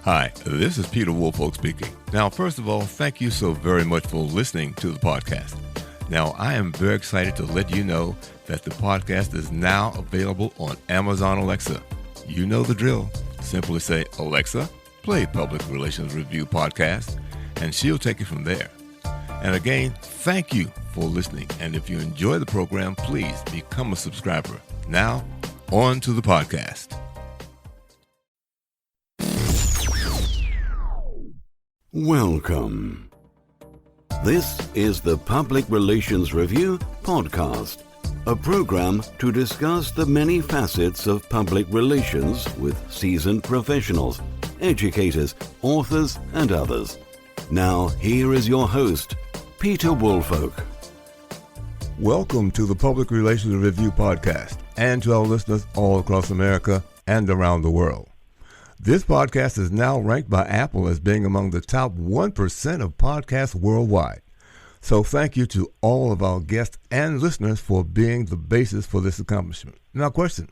Hi, this is Peter Woolfolk speaking. Now, first of all, thank you so very much for listening to the podcast. Now, I am very excited to let you know that the podcast is now available on Amazon Alexa. You know the drill. Simply say, Alexa, play Public Relations Review Podcast, and she'll take it from there. And again, thank you for listening. And if you enjoy the program, please become a subscriber. Now, on to the podcast. Welcome. This is the Public Relations Review Podcast, a program to discuss the many facets of public relations with seasoned professionals, educators, authors, and others. Now, here is your host, Peter Woolfolk. Welcome to the Public Relations Review Podcast, and to our listeners all across America and around the world. This podcast is now ranked by Apple as being among the top 1% of podcasts worldwide. So thank you to all of our guests and listeners for being the basis for this accomplishment. Now, question.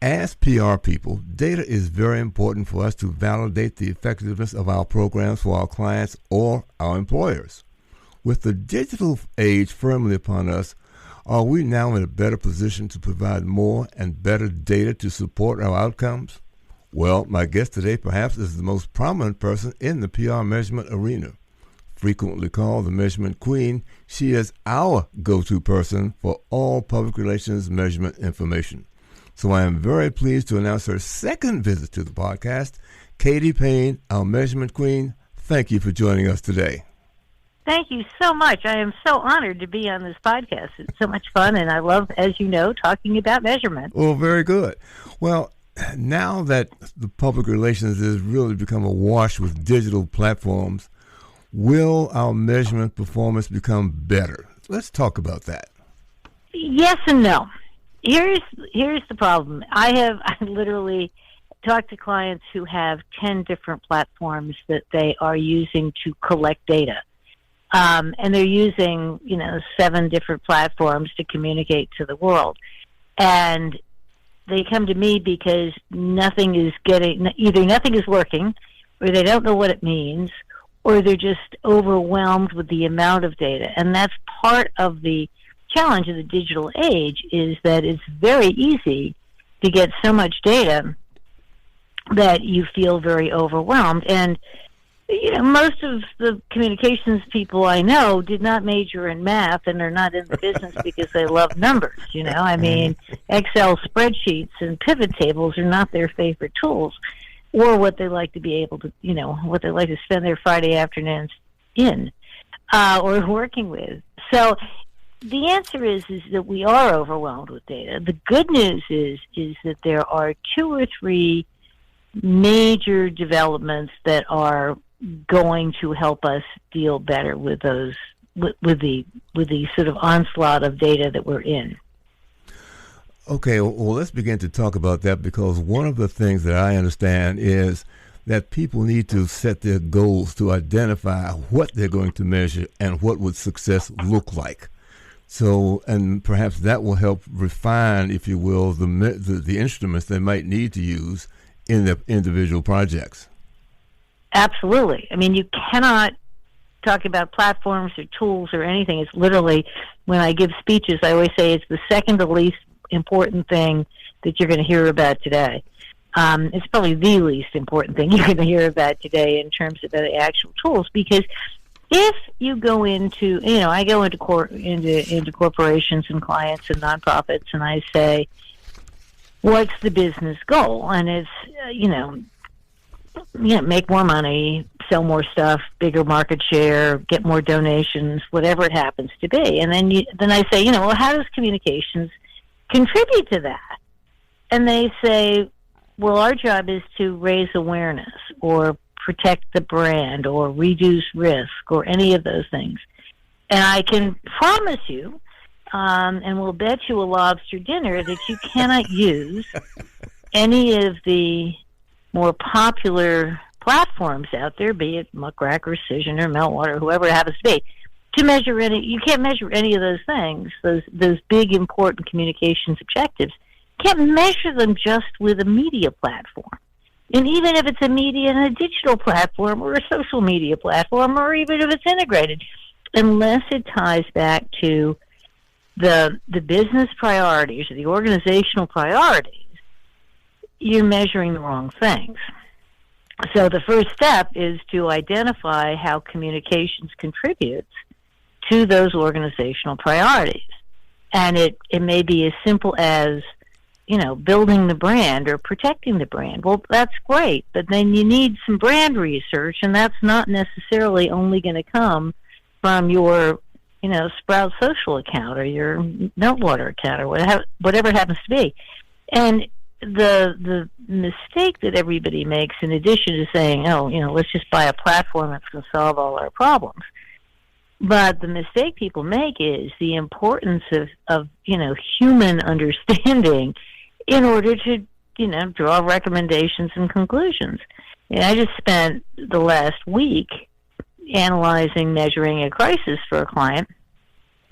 As PR people, data is very important for us to validate the effectiveness of our programs for our clients or our employers. With the digital age firmly upon us, are we now in a better position to provide more and better data to support our outcomes? Well, my guest today perhaps is the most prominent person in the PR measurement arena. Frequently called the measurement queen, she is our go-to person for all public relations measurement information. So I am very pleased to announce her second visit to the podcast. Katie Paine, our measurement queen, thank you for joining us today. Thank you so much. I am so honored to be on this podcast. It's so much fun, and I love, as you know, talking about measurement. Well, very good. Well, now that the public relations has really become awash with digital platforms, will our measurement performance become better? Let's talk about that. Yes and no. Here's the problem. I literally talked to clients who have 10 different platforms that they are using to collect data. And they're using, 7 different platforms to communicate to the world. And they come to me because nothing is working, or they don't know what it means, or they're just overwhelmed with the amount of data. And that's part of the challenge of the digital age, is that it's very easy to get so much data that you feel very overwhelmed. And most of the communications people I know did not major in math and are not in the business because they love numbers. Excel spreadsheets and pivot tables are not their favorite tools, or what they like to be able to, what they like to spend their Friday afternoons in or working with. So the answer is that we are overwhelmed with data. The good news is that there are 2 or 3 major developments that are going to help us deal better with those, with the sort of onslaught of data that we're in. Okay, well, let's begin to talk about that, because one of the things that I understand is that people need to set their goals to identify what they're going to measure and what would success look like. So, and perhaps that will help refine, if you will, the instruments they might need to use in their individual projects. Absolutely. You cannot talk about platforms or tools or anything. It's literally, when I give speeches, I always say it's the second to least important thing that you're going to hear about today. It's probably the least important thing you're going to hear about today in terms of the actual tools, because if you go into, I go into corporations and clients and nonprofits, and I say, what's the business goal? And it's, make more money, sell more stuff, bigger market share, get more donations, whatever it happens to be. And then I say, how does communications contribute to that? And they say, well, our job is to raise awareness or protect the brand or reduce risk or any of those things. And I can promise you, and we'll bet you a lobster dinner, that you cannot use any of the more popular platforms out there, be it Muckrack or Cision or Meltwater, whoever it happens to be, to measure any. You can't measure any of those things, those big, important communications objectives. You can't measure them just with a media platform. And even if it's a media and a digital platform or a social media platform, or even if it's integrated, unless it ties back to the business priorities or the organizational priorities, you're measuring the wrong things. So the first step is to identify how communications contributes to those organizational priorities. And it may be as simple as, building the brand or protecting the brand. Well, that's great, but then you need some brand research, and that's not necessarily only going to come from your, Sprout Social account or your Meltwater account or whatever it happens to be. And the mistake that everybody makes, in addition to saying, let's just buy a platform that's going to solve all our problems, but the mistake people make is the importance of human understanding in order to, draw recommendations and conclusions. And I just spent the last week analyzing, measuring a crisis for a client,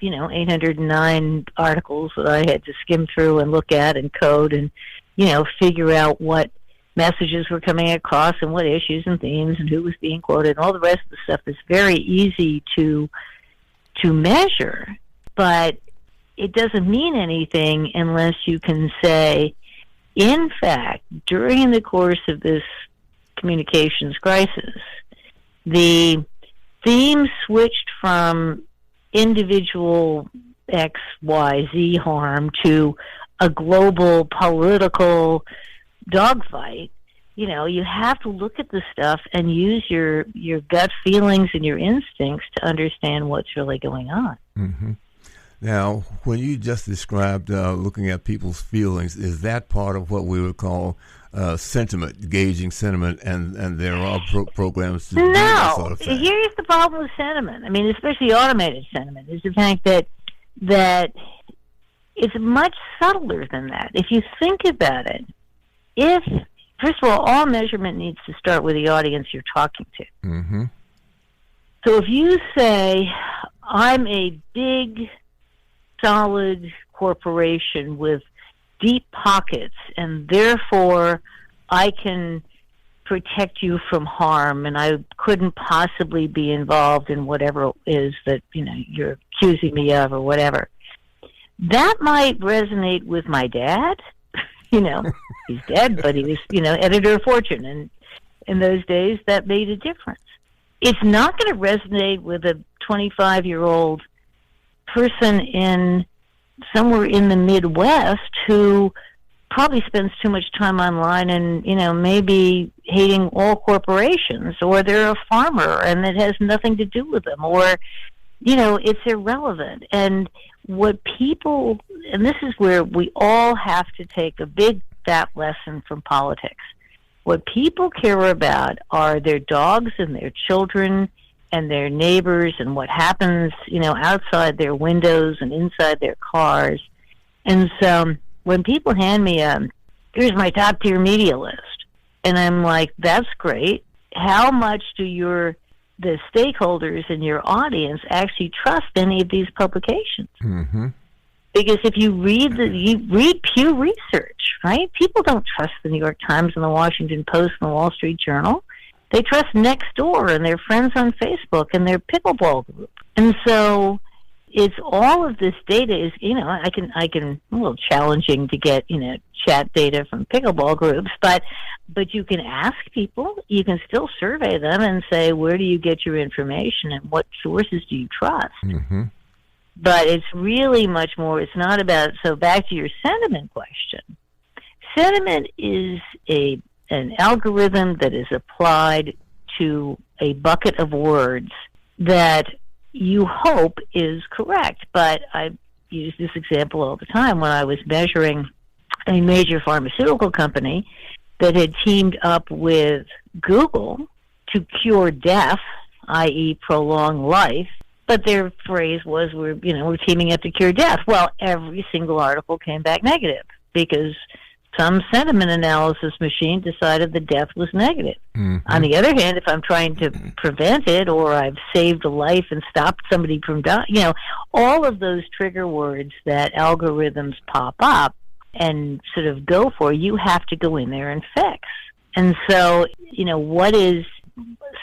809 articles that I had to skim through and look at and code and, figure out what messages were coming across and what issues and themes and who was being quoted and all the rest of the stuff is very easy to measure, but it doesn't mean anything unless you can say, in fact, during the course of this communications crisis, the theme switched from individual X, Y, Z harm to a global political dogfight. You have to look at the stuff and use your gut feelings and your instincts to understand what's really going on. Mm-hmm. Now, when you just described looking at people's feelings, is that part of what we would call sentiment, gauging sentiment, and there are programs to do that sort of thing? Here's the problem with sentiment. I mean, especially automated sentiment, is the fact that it's much subtler than that. If you think about it, first of all measurement needs to start with the audience you're talking to. Mm-hmm. So if you say, I'm a big, solid corporation with deep pockets, and therefore I can protect you from harm, and I couldn't possibly be involved in whatever it is that you're accusing me of or whatever, that might resonate with my dad. He's dead, but he was, editor of Fortune, and in those days that made a difference. It's not going to resonate with a 25-year-old person somewhere in the Midwest who probably spends too much time online and, maybe hating all corporations, or they're a farmer and it has nothing to do with them, or, it's irrelevant. And what people, and this is where we all have to take a big, fat lesson from politics. What people care about are their dogs and their children and their neighbors and what happens, outside their windows and inside their cars. And so when people hand me here's my top tier media list, and I'm like, that's great. How much do the stakeholders in your audience actually trust any of these publications? Mm-hmm. Because if you read Pew Research, right? People don't trust the New York Times and the Washington Post and the Wall Street Journal. They trust Nextdoor and their friends on Facebook and their pickleball group. And so it's all of this data is, I can a little challenging to get, chat data from pickleball groups, but you can ask people, you can still survey them and say, where do you get your information and what sources do you trust? Mm-hmm. But it's really much more, it's not about, so back to your sentiment question. Sentiment is an algorithm that is applied to a bucket of words that you hope is correct. But I use this example all the time when I was measuring a major pharmaceutical company that had teamed up with Google to cure death, i.e. prolong life. But their phrase was, we're teaming up to cure death. Well, every single article came back negative because some sentiment analysis machine decided the death was negative. Mm-hmm. On the other hand, if I'm trying to prevent it, or I've saved a life and stopped somebody from dying, all of those trigger words that algorithms pop up and sort of go for, you have to go in there and fix. And so,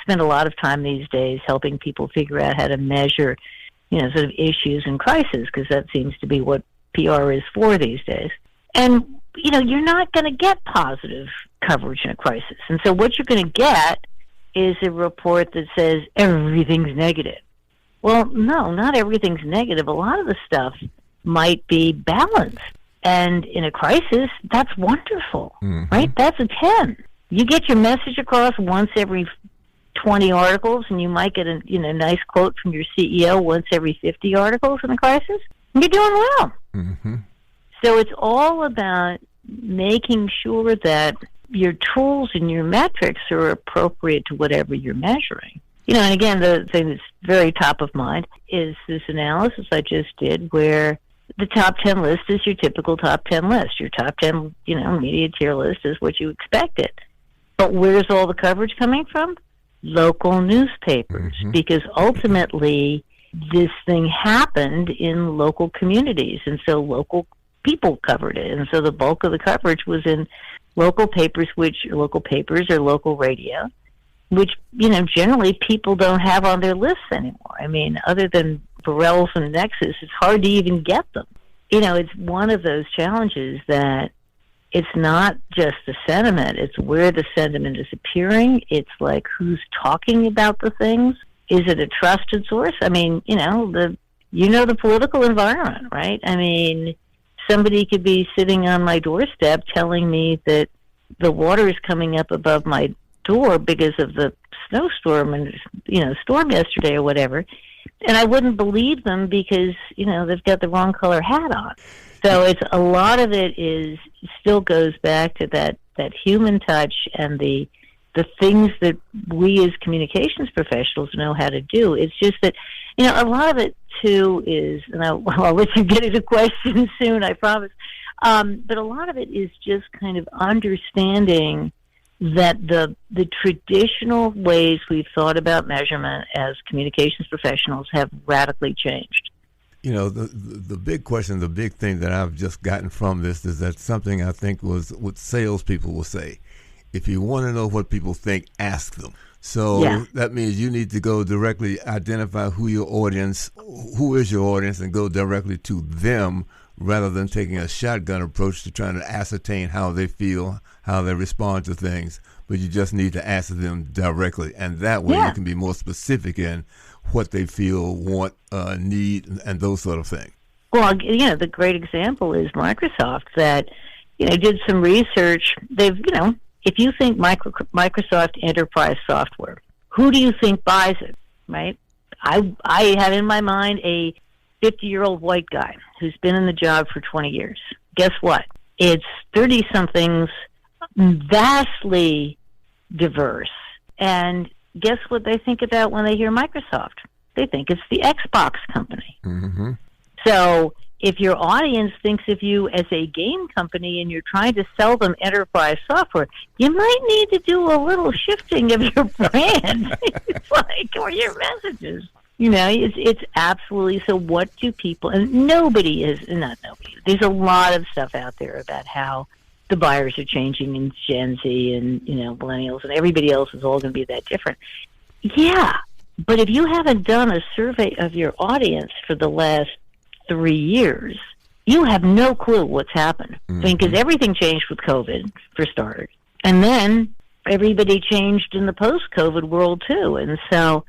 spend a lot of time these days helping people figure out how to measure, sort of issues and crises, because that seems to be what PR is for these days. And, you're not going to get positive coverage in a crisis. And so what you're going to get is a report that says everything's negative. Well, no, not everything's negative. A lot of the stuff might be balanced. And in a crisis, that's wonderful, right? That's a 10. You get your message across once every 20 articles, and you might get a nice quote from your CEO once every 50 articles in a crisis. You're doing well. Mm-hmm. So it's all about making sure that your tools and your metrics are appropriate to whatever you're measuring. And again, the thing that's very top of mind is this analysis I just did where the top 10 list is your typical top 10 list. Your top 10, media tier list is what you expected. But where's all the coverage coming from? Local newspapers. Mm-hmm. Because ultimately, this thing happened in local communities. And so local people covered it. And so the bulk of the coverage was in local papers or local radio, which, generally people don't have on their lists anymore. I mean, other than Burrell's and Nexus, it's hard to even get them. It's one of those challenges that it's not just the sentiment, it's where the sentiment is appearing. It's like who's talking about the things. Is it a trusted source? I mean, the political environment, right? I mean, somebody could be sitting on my doorstep telling me that the water is coming up above my door because of the snowstorm and, storm yesterday or whatever. And I wouldn't believe them because, they've got the wrong color hat on. So it's a lot of it still goes back to that human touch and the things that we as communications professionals know how to do. It's just that, a lot of it too is, and I'll let you get into questions soon, I promise. But a lot of it is just kind of understanding that the traditional ways we've thought about measurement as communications professionals have radically changed. The big question, the big thing that I've just gotten from this is that something I think was what salespeople will say. If you want to know what people think, ask them. So That means you need to go directly identify who is your audience, and go directly to them rather than taking a shotgun approach to trying to ascertain how they feel, how they respond to things. But you just need to ask them directly. And that way you can be more specific in what they feel, want, need, and those sort of things. Well, the great example is Microsoft that, did some research. They've, if you think Microsoft Enterprise Software, who do you think buys it, right? I have in my mind a 50-year-old white guy who's been in the job for 20 years. Guess what? It's 30-somethings, vastly diverse. And guess what they think about when they hear Microsoft? They think it's the Xbox company. Mm-hmm. So if your audience thinks of you as a game company and you're trying to sell them enterprise software, you might need to do a little shifting of your brand. It's like, or your messages. It's absolutely, so what do people, and there's a lot of stuff out there about how the buyers are changing in Gen Z and, millennials, and everybody else is all going to be that different. Yeah, but if you haven't done a survey of your audience for the last 3 years, you have no clue what's happened. Mm-hmm. Because everything changed with COVID, for starters. And then everybody changed in the post-COVID world, too. And so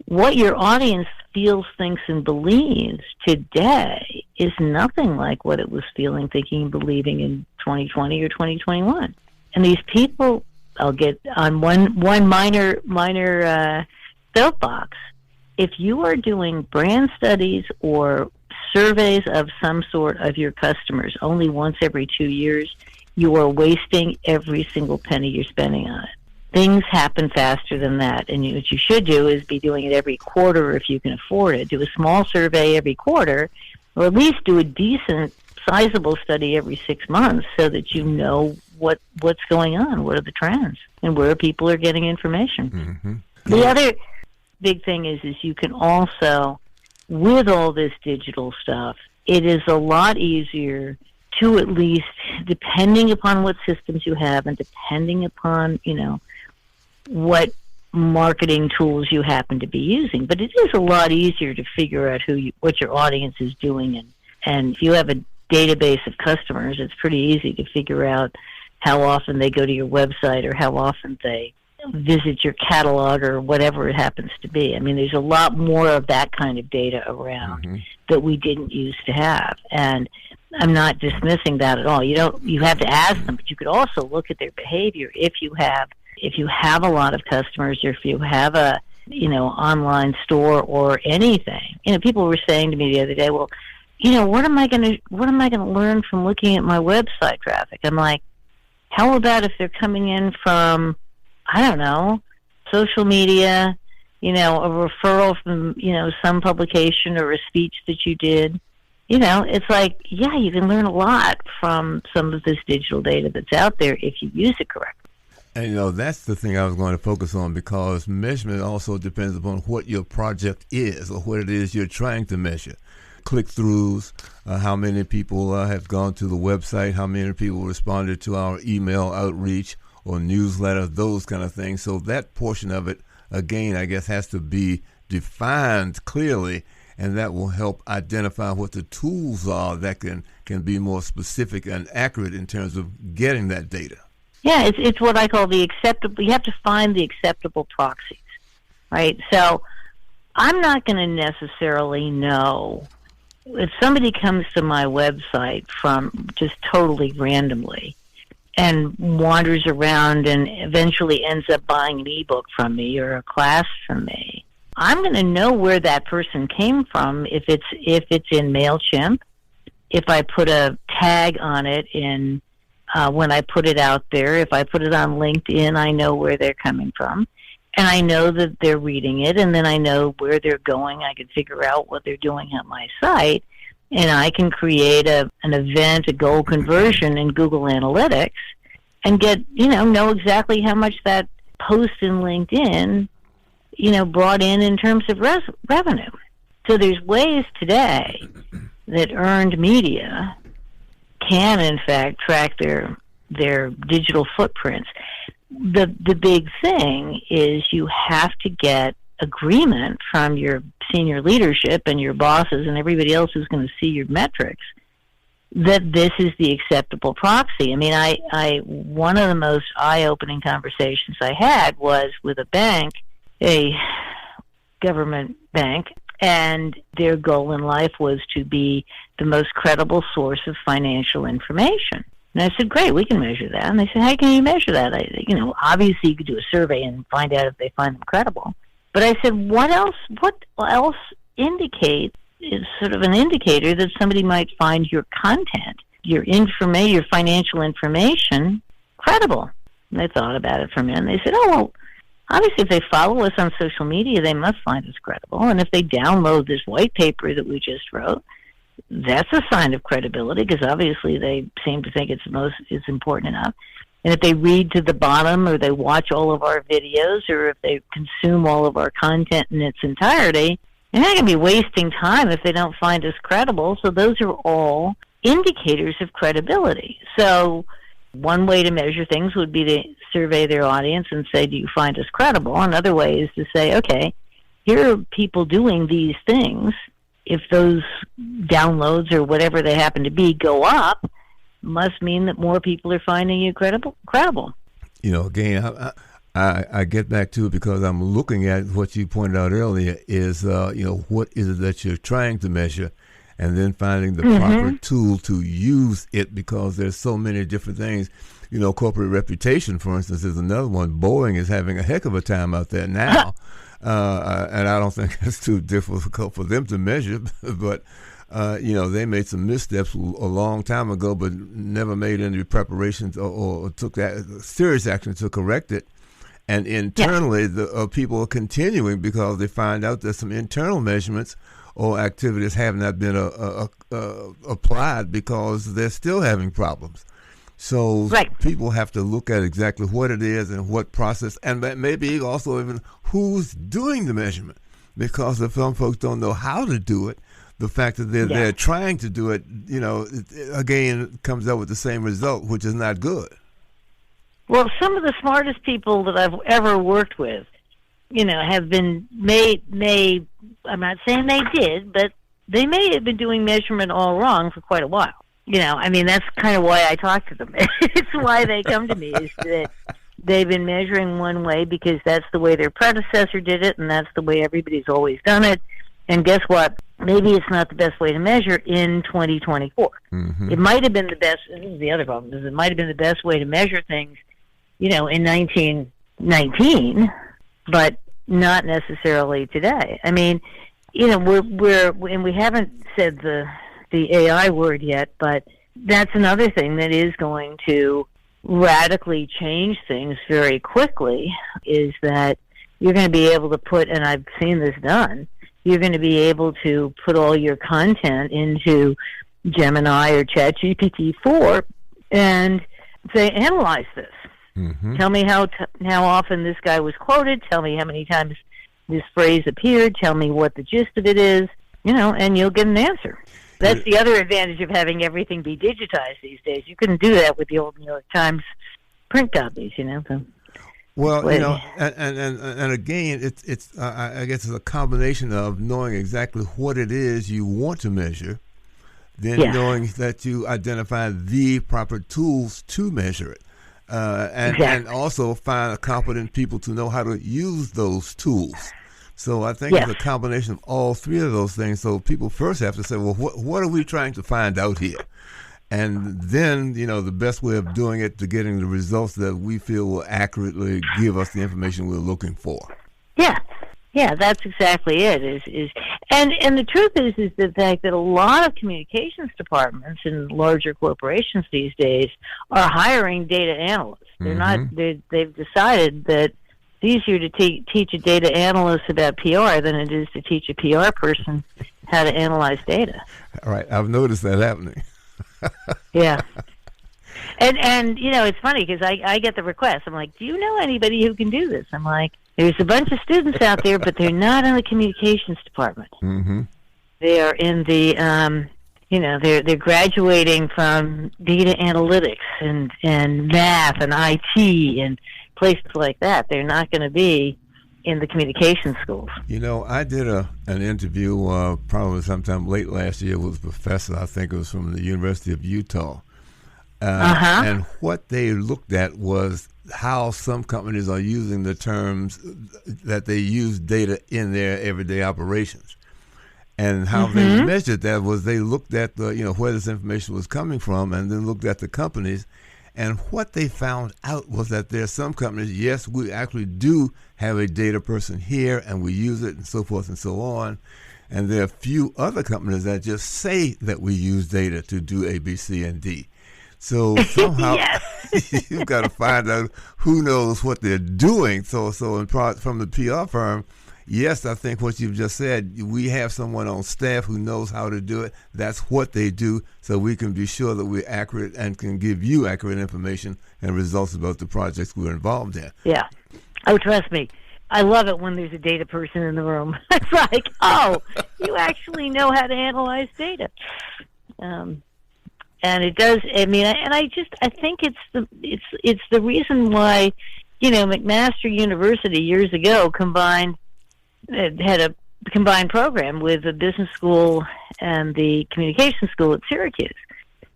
what your audience feels, thinks, and believes today is nothing like what it was feeling, thinking, and believing in 2020 or 2021. And these people, I'll get on one minor soapbox. If you are doing brand studies or surveys of some sort of your customers only once every 2 years, you are wasting every single penny you're spending on it. Things happen faster than that, and what you should do is be doing it every quarter if you can afford it. Do a small survey every quarter, or at least do a decent, sizable study every 6 months so that you know what's going on, what are the trends, and where people are getting information. Mm-hmm. The other big thing is you can also, with all this digital stuff, it is a lot easier to at least, depending upon what systems you have and depending upon, what marketing tools you happen to be using. But it is a lot easier to figure out what your audience is doing. And if you have a database of customers, it's pretty easy to figure out how often they go to your website or how often they visit your catalog or whatever it happens to be. I mean, there's a lot more of that kind of data around that we didn't used to have. And I'm not dismissing that at all. You have to ask them, but you could also look at their behavior if you have a lot of customers, or if you have a online store or anything. People were saying to me the other day, well, what am I going to learn from looking at my website traffic? I'm like, how about if they're coming in from, I don't know, social media, a referral from, some publication or a speech that you did. It's like, yeah, you can learn a lot from some of this digital data that's out there if you use it correctly. And, that's the thing I was going to focus on, because measurement also depends upon what your project is or what it is you're trying to measure. Click-throughs, how many people have gone to the website, how many people responded to our email outreach or newsletter, those kind of things. So that portion of it, again, I guess has to be defined clearly, and that will help identify what the tools are that can be more specific and accurate in terms of getting that data. Yeah, it's what I call the acceptable. You have to find the acceptable proxies, right? So I'm not going to necessarily know if somebody comes to my website from just totally randomly and wanders around and eventually ends up buying an ebook from me or a class from me. I'm going to know where that person came from if it's in MailChimp, if I put a tag on it in when I put it out there. If I put it on LinkedIn, I know where they're coming from. And I know that they're reading it, and then I know where they're going. I can figure out what they're doing on my site, and I can create an event, a goal conversion in Google Analytics, and get, know exactly how much that post in LinkedIn, brought in terms of revenue. So there's ways today that earned media can, in fact, track their digital footprints. The big thing is you have to get agreement from your senior leadership and your bosses and everybody else who's going to see your metrics that this is the acceptable proxy. I mean, I one of the most eye-opening conversations I had was with a bank, a government bank, and their goal in life was to be the most credible source of financial information. And I said, great, we can measure that. And they said, how can you measure that? Obviously you could do a survey and find out if they find them credible. But I said, what else indicates is sort of an indicator that somebody might find your content, your financial information credible? And they thought about it for a minute, and they said, oh, well, obviously if they follow us on social media, they must find us credible. And if they download this white paper that we just wrote, that's a sign of credibility, because obviously they seem to think it's important enough. And if they read to the bottom, or they watch all of our videos, or if they consume all of our content in its entirety, they're not going to be wasting time if they don't find us credible. So those are all indicators of credibility. So one way to measure things would be to survey their audience and say, do you find us credible? Another way is to say, okay, here are people doing these things. If those downloads or whatever they happen to be go up, must mean that more people are finding you credible. Again, I get back to it because I'm looking at what you pointed out earlier is, what is it that you're trying to measure, and then finding the proper tool to use it, because there's so many different things. Corporate reputation, for instance, is another one. Boeing is having a heck of a time out there now. And I don't think it's too difficult for them to measure, but, they made some missteps a long time ago, but never made any preparations or took that serious action to correct it. And internally, the people are continuing because they find out that some internal measurements or activities have not been applied because they're still having problems. So people have to look at exactly what it is and what process, and maybe also even who's doing the measurement, because if some folks don't know how to do it, the fact that they're trying to do it, again, comes up with the same result, which is not good. Well, some of the smartest people that I've ever worked with, have been I'm not saying they did, but they may have been doing measurement all wrong for quite a while. That's kind of why I talk to them. It's why they come to me, is that they've been measuring one way because that's the way their predecessor did it, and that's the way everybody's always done it. And guess what? Maybe it's not the best way to measure in 2024. Mm-hmm. It might have been the best. This is the other problem, is it might have been the best way to measure things, in 1919, but not necessarily today. We haven't said the AI word yet, but that's another thing that is going to radically change things very quickly, is that you're going to be able to put, and I've seen this done, you're going to be able to put all your content into Gemini or ChatGPT-4 and say, analyze this. Mm-hmm. Tell me how often this guy was quoted. Tell me how many times this phrase appeared. Tell me what the gist of it is, and you'll get an answer. That's the other advantage of having everything be digitized these days. You couldn't do that with the old New York Times print copies, So. Well, and again, it's I guess it's a combination of knowing exactly what it is you want to measure, then knowing that you identify the proper tools to measure it, and also find competent people to know how to use those tools. So I think it's a combination of all three of those things. So people first have to say, well, what are we trying to find out here? And then, the best way of doing it to getting the results that we feel will accurately give us the information we're looking for. Yeah, that's exactly it. And the truth is the fact that a lot of communications departments in larger corporations these days are hiring data analysts. They're not. They've decided that it's easier to teach a data analyst about PR than it is to teach a PR person how to analyze data. All right, I've noticed that happening. Yeah. And it's funny because I get the request. I'm like, do you know anybody who can do this? I'm like, there's a bunch of students out there, but they're not in the communications department. Mm-hmm. They are in the, they're graduating from data analytics and math and IT and places like that. They're not going to be in the communication schools. I did an interview probably sometime late last year with a professor. I think it was from the University of Utah. And what they looked at was how some companies are using the terms that they use data in their everyday operations. And how they measured that was they looked at where this information was coming from, and then looked at the companies. And what they found out was that there are some companies, yes, we actually do have a data person here, and we use it, and so forth and so on. And there are a few other companies that just say that we use data to do A, B, C, and D. So somehow you've got to find out who knows what they're doing. So from the PR firm, yes, I think what you've just said, we have someone on staff who knows how to do it. That's what they do, so we can be sure that we're accurate and can give you accurate information and results about the projects we're involved in. Yeah. Oh, trust me. I love it when there's a data person in the room. It's like, oh, you actually know how to analyze data. And it does. I think it's the reason why, McMaster University years ago had a combined program with the business school and the communication school at Syracuse.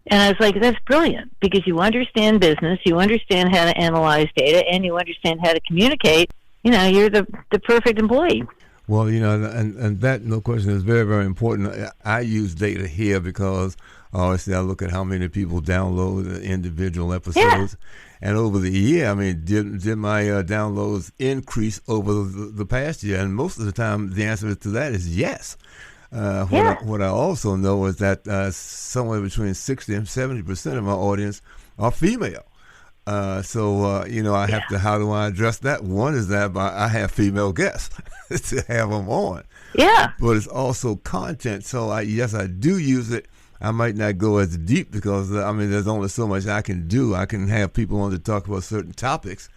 And I was like, that's brilliant, because you understand business, you understand how to analyze data, and you understand how to communicate. You're the perfect employee. Well, and that, no question, is very, very important. I use data here because obviously I look at how many people download the individual episodes. Yeah. And over the year, did my downloads increase over the past year? And most of the time, the answer to that is yes. What I also know is that somewhere between 60 and 70% of my audience are female. I have to, how do I address that? One is that I have female guests to have them on. Yeah. But it's also content. So I do use it. I might not go as deep because, there's only so much I can do. I can have people on to talk about certain topics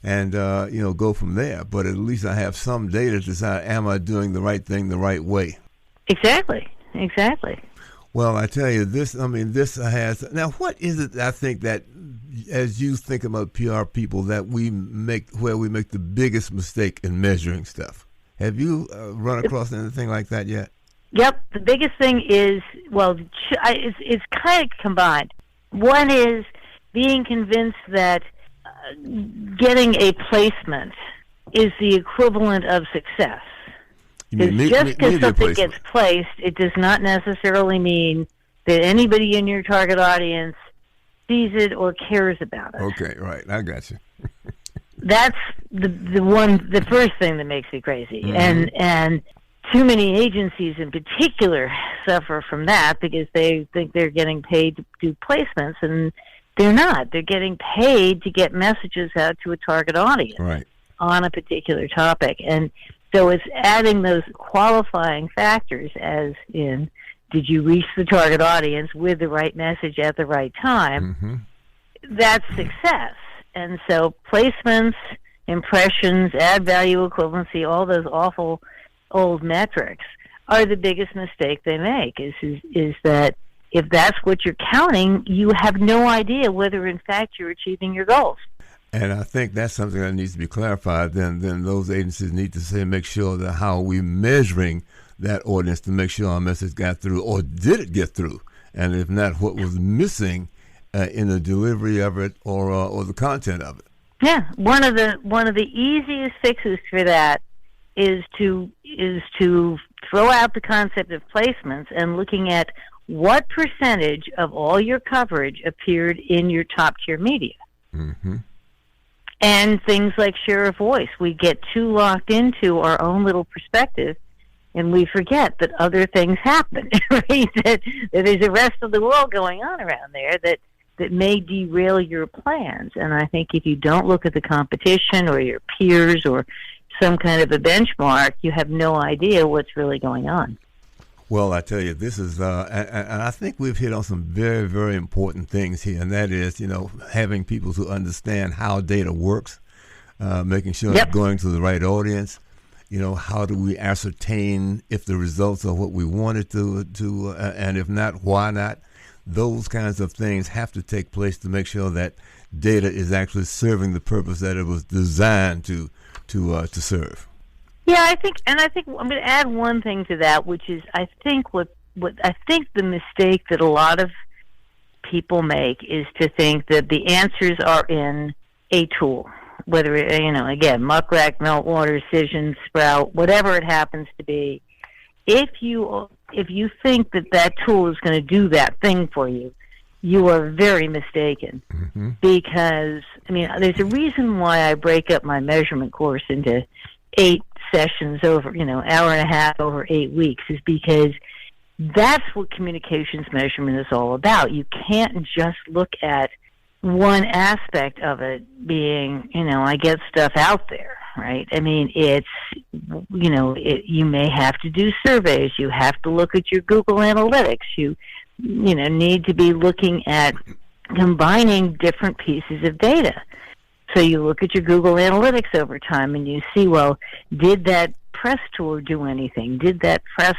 and, go from there. But at least I have some data to decide, am I doing the right thing the right way? Exactly. exactly. Well, I tell you, this has, now what is it, I think, that as you think about PR people, that where we make the biggest mistake in measuring stuff? Have you run across anything like that yet? Yep. The biggest thing is, well, it's kind of combined. One is being convinced that getting a placement is the equivalent of success. Because just because something gets placed, it does not necessarily mean that anybody in your target audience sees it or cares about it. Okay, right. I got you. That's the first thing that makes it crazy. Mm-hmm. And too many agencies in particular suffer from that because they think they're getting paid to do placements, and they're not. They're getting paid to get messages out to a target audience on a particular topic. And so it's adding those qualifying factors, as in, did you reach the target audience with the right message at the right time? Mm-hmm. That's success. And so placements, impressions, add value equivalency, all those awful old metrics are the biggest mistake they make, is that if that's what you're counting, you have no idea whether in fact you're achieving your goals. And I think that's something that needs to be clarified. Then those agencies need to make sure that how we're measuring that audience to make sure our message got through, or did it get through? And if not, what was missing in the delivery of it or the content of it? Yeah, one of the easiest fixes for that is to throw out the concept of placements and looking at what percentage of all your coverage appeared in your top tier media. Mm-hmm. And things like share of voice. We get too locked into our own little perspective, and we forget that other things happen, right? That there's the rest of the world going on around there that may derail your plans. And I think if you don't look at the competition or your peers or some kind of a benchmark, you have no idea what's really going on. Well, I tell you, this is, and I think we've hit on some very, very important things here, and that is, having people to understand how data works, making sure it's going to the right audience. How do we ascertain if the results are what we wanted to, and if not, why not? Those kinds of things have to take place to make sure that data is actually serving the purpose that it was designed to serve. Yeah, I think I'm going to add one thing to that, which is I think the mistake that a lot of people make is to think that the answers are in a tool, whether again, muck rack, meltwater, Cision, Sprout, whatever it happens to be. If you think that tool is going to do that thing for you, you are very mistaken. Mm-hmm. Because there's a reason why I break up my measurement course into 8 sessions over, hour and a half over 8 weeks, is because that's what communications measurement is all about. You can't just look at one aspect of it being, I get stuff out there, right? It's, you may have to do surveys. You have to look at your Google Analytics. You need to be looking at combining different pieces of data. So you look at your Google Analytics over time and you see, well, did that press tour do anything? Did that press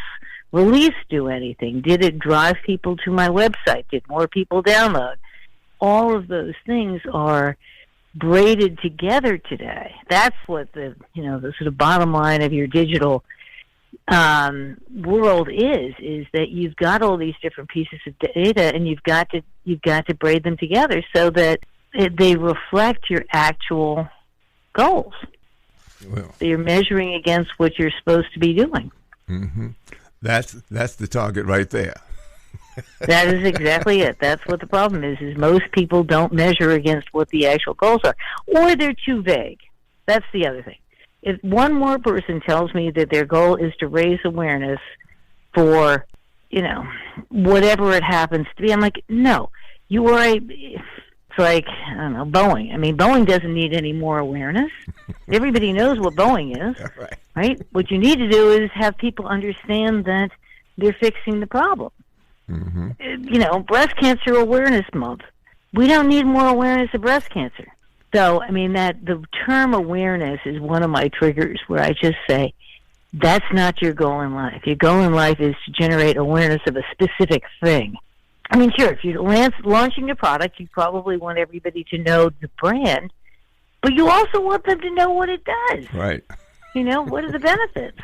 release do anything? Did it drive people to my website? Did more people download? All of those things are braided together today. That's what the sort of bottom line of your digital world is that you've got all these different pieces of data, and you've got to braid them together so that they reflect your actual goals. Well, so you're measuring against what you're supposed to be doing. Mm-hmm. That's the target right there. That is exactly it. That's what the problem is most people don't measure against what the actual goals are, or they're too vague. That's the other thing. If one more person tells me that their goal is to raise awareness for, whatever it happens to be, I'm like, no, you are it's like, I don't know, Boeing. Boeing doesn't need any more awareness. Everybody knows what Boeing is, right? What you need to do is have people understand that they're fixing the problem. Mm-hmm. Breast Cancer Awareness Month. We don't need more awareness of breast cancer. So, that the term awareness is one of my triggers where I just say, That's not your goal in life. Your goal in life is to generate awareness of a specific thing. I mean, sure, if you're launching a product, you probably want everybody to know the brand, but you also want them to know what it does. Right. What are the benefits?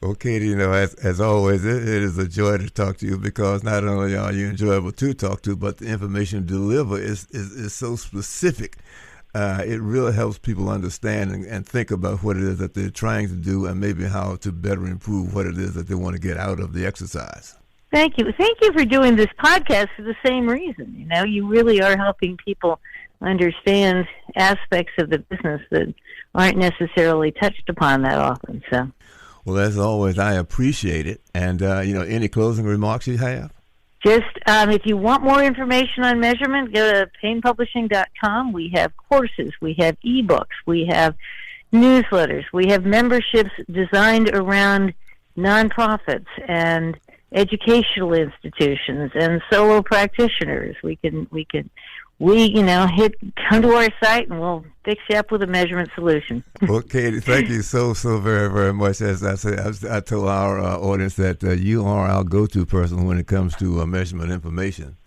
Well, Katie, as always, it is a joy to talk to you, because not only are you enjoyable to talk to, but the information you deliver is so specific. It really helps people understand and think about what it is that they're trying to do, and maybe how to better improve what it is that they want to get out of the exercise. Thank you. Thank you for doing this podcast for the same reason. You really are helping people understand aspects of the business that aren't necessarily touched upon that often. So, well, as always, I appreciate it. And any closing remarks you have? Just if you want more information on measurement, go to painepublishing.com. We have courses, we have ebooks, we have newsletters, we have memberships designed around nonprofits and educational institutions and solo practitioners. Come to our site and we'll fix you up with a measurement solution. Well, Katie, thank you so very, very much. As I said, I told our audience that you are our go-to person when it comes to measurement information.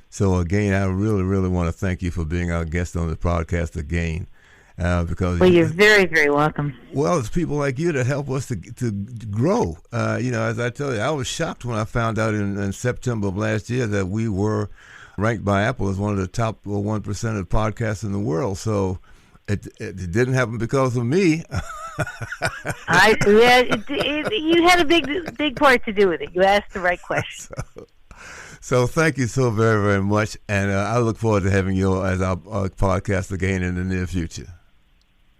So again, I really, really want to thank you for being our guest on the podcast again. Because you're very, very welcome. Well, it's people like you that help us to grow. As I tell you, I was shocked when I found out in September of last year that we were ranked by Apple as one of the top 1% of podcasts in the world. So it didn't happen because of me. You had a big part to do with it. You asked the right question. So thank you so very, very much, and I look forward to having you as our podcast again in the near future.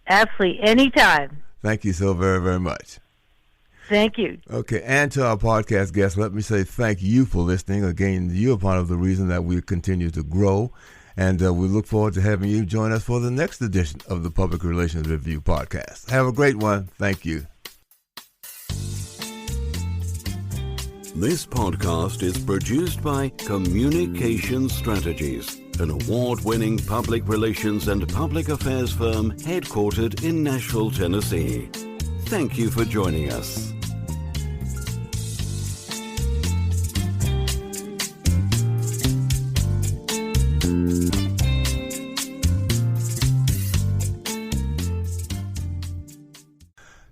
Absolutely, anytime. Thank you so very, very much. Thank you. Okay, and to our podcast guests, let me say thank you for listening. Again, you're part of the reason that we continue to grow, and we look forward to having you join us for the next edition of the Public Relations Review podcast. Have a great one. Thank you. This podcast is produced by Communication Strategies, an award-winning public relations and public affairs firm headquartered in Nashville, Tennessee. Thank you for joining us.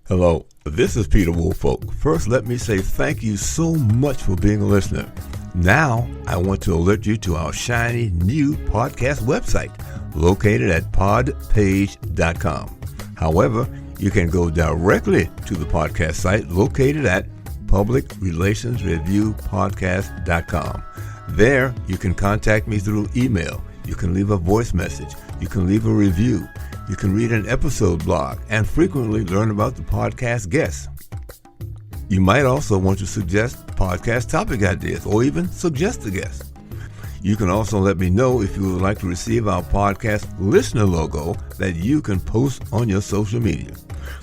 Hello, this is Peter Woolfolk. First, let me say thank you so much for being a listener. Now, I want to alert you to our shiny new podcast website located at podpage.com. However, you can go directly to the podcast site located at publicrelationsreviewpodcast.com. There, you can contact me through email. You can leave a voice message. You can leave a review. You can read an episode blog and frequently learn about the podcast guests. You might also want to suggest podcast topic ideas or even suggest a guest. You can also let me know if you would like to receive our podcast listener logo that you can post on your social media.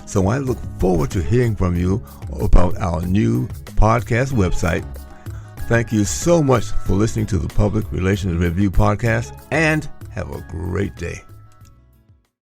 So I look forward to hearing from you about our new podcast website. Thank you so much for listening to the Public Relations Review podcast, and have a great day.